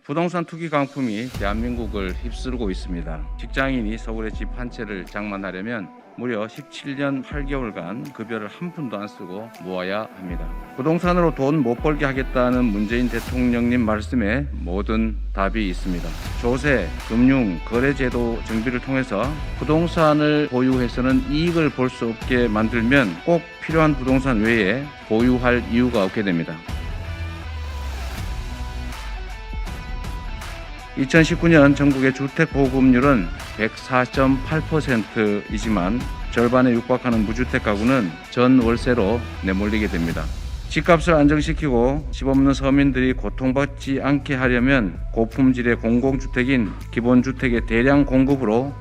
부동산 투기 강풍이 대한민국을 휩쓸고 있습니다. 직장인이 서울에 집 한 채를 장만하려면 무려 17년 8개월간 급여를 한 푼도 안 쓰고 모아야 합니다. 부동산으로 돈 못 벌게 하겠다는 문재인 대통령님 말씀에 모든 답이 있습니다. 조세, 금융, 거래제도 정비를 통해서 부동산을 보유해서는 이익을 볼 수 없게 만들면 꼭 필요한 부동산 외에 보유할 이유가 없게 됩니다. 2019년 전국의 주택 보급률은 104.8%이지만 절반에 육박하는 무주택 가구는 전 월세로 내몰리게 됩니다. 집값을 안정시키고 집 없는 서민들이 고통받지 않게 하려면 고품질의 공공주택인 기본주택의 대량 공급으로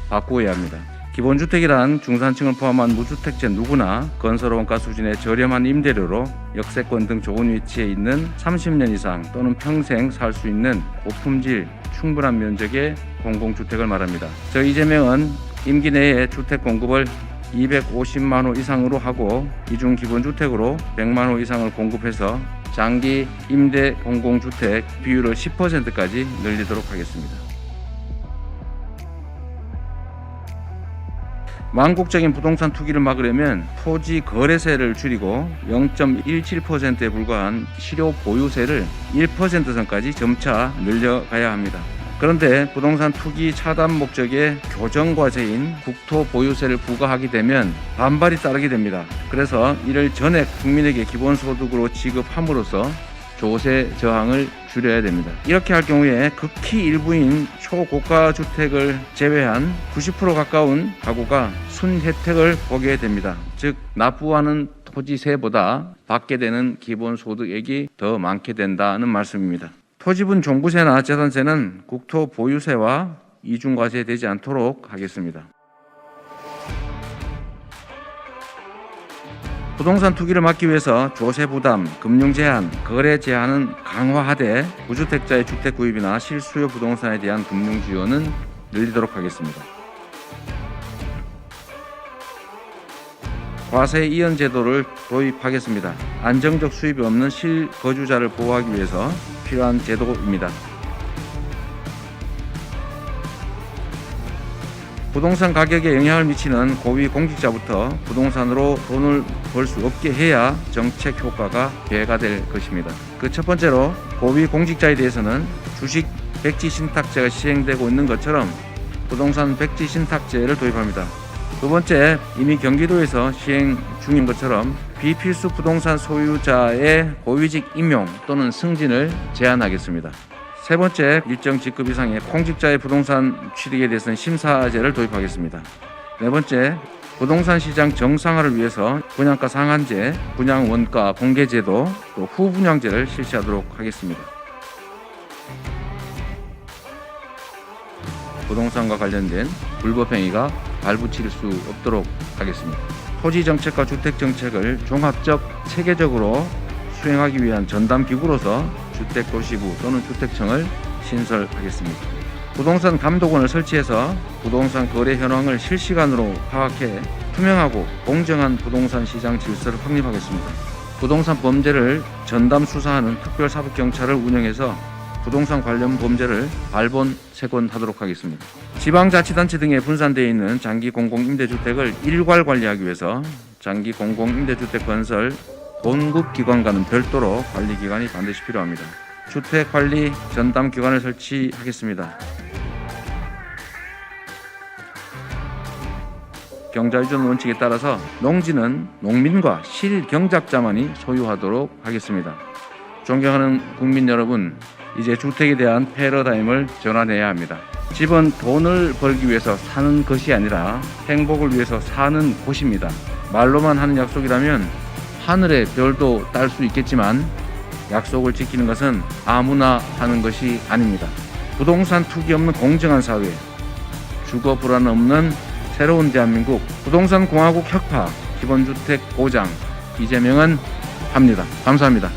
바꾸어야 합니다. 기본주택이란 중산층을 포함한 무주택자 누구나 건설원가 수준의 저렴한 임대료로 역세권 등 좋은 위치에 있는 30년 이상 또는 평생 살 수 있는 고품질 충분한 면적의 공공주택을 말합니다. 저 이재명은 임기 내에 주택 공급을 250만 호 이상으로 하고 이중 기본주택으로 100만 호 이상을 공급해서 장기 임대 공공주택 비율을 10%까지 늘리도록 하겠습니다. 망국적인 부동산 투기를 막으려면 토지 거래세를 줄이고 0.17%에 불과한 실효 보유세를 1% 선까지 점차 늘려가야 합니다. 그런데 부동산 투기 차단 목적의 교정과제인 국토보유세를 부과하게 되면 반발이 따르게 됩니다. 그래서 이를 전액 국민에게 기본소득으로 지급함으로써 조세 저항을 줄여야 됩니다. 이렇게 할 경우에 극히 일부인 초고가 주택을 제외한 90% 가까운 가구가 순혜택을 보게 됩니다. 즉 납부하는 토지세보다 받게 되는 기본소득액이 더 많게 된다는 말씀입니다. 토지분 종부세나 재산세는 국토보유세와 이중과세 되지 않도록 하겠습니다. 부동산 투기를 막기 위해서 조세 부담, 금융 제한, 거래 제한은 강화하되 무주택자의 주택 구입이나 실수요 부동산에 대한 금융 지원은 늘리도록 하겠습니다. 과세 이연 제도를 도입하겠습니다. 안정적 수입이 없는 실거주자를 보호하기 위해서 필요한 제도입니다. 부동산 가격에 영향을 미치는 고위 공직자부터 부동산으로 돈을 벌 수 없게 해야 정책 효과가 배가 될 것입니다. 그 첫 번째로 고위 공직자에 대해서는 주식 백지 신탁제가 시행되고 있는 것처럼 부동산 백지 신탁제를 도입합니다. 두 번째, 이미 경기도에서 시행 중인 것처럼 비필수 부동산 소유자의 고위직 임용 또는 승진을 제한하겠습니다. 세 번째, 일정 직급 이상의 공직자의 부동산 취득에 대해서는 심사제를 도입하겠습니다. 네 번째, 부동산 시장 정상화를 위해서 분양가 상한제, 분양 원가 공개제도, 또 후분양제를 실시하도록 하겠습니다. 부동산과 관련된 불법행위가 발붙일 수 없도록 하겠습니다. 토지정책과 주택정책을 종합적, 체계적으로 수행하기 위한 전담기구로서 주택도시부 또는 주택청을 신설하겠습니다. 부동산 감독원을 설치해서 부동산 거래 현황을 실시간으로 파악해 투명하고 공정한 부동산 시장 질서를 확립하겠습니다. 부동산 범죄를 전담 수사하는 특별사법경찰을 운영해서 부동산 관련 범죄를 발본, 세권하도록 하겠습니다. 지방자치단체 등에 분산되어 있는 장기 공공임대주택을 일괄 관리하기 위해서 장기 공공임대주택 건설 공급기관과는 별도로 관리기관이 반드시 필요합니다. 주택관리 전담기관을 설치하겠습니다. 경자유전 원칙에 따라서 농지는 농민과 실경작자만이 소유하도록 하겠습니다. 존경하는 국민 여러분, 이제 주택에 대한 패러다임을 전환해야 합니다. 집은 돈을 벌기 위해서 사는 것이 아니라 행복을 위해서 사는 곳입니다. 말로만 하는 약속이라면 하늘의 별도 딸 수 있겠지만 약속을 지키는 것은 아무나 하는 것이 아닙니다. 부동산 투기 없는 공정한 사회, 주거 불안 없는 새로운 대한민국, 부동산 공화국 혁파, 기본주택 보장, 이재명은 합니다. 감사합니다.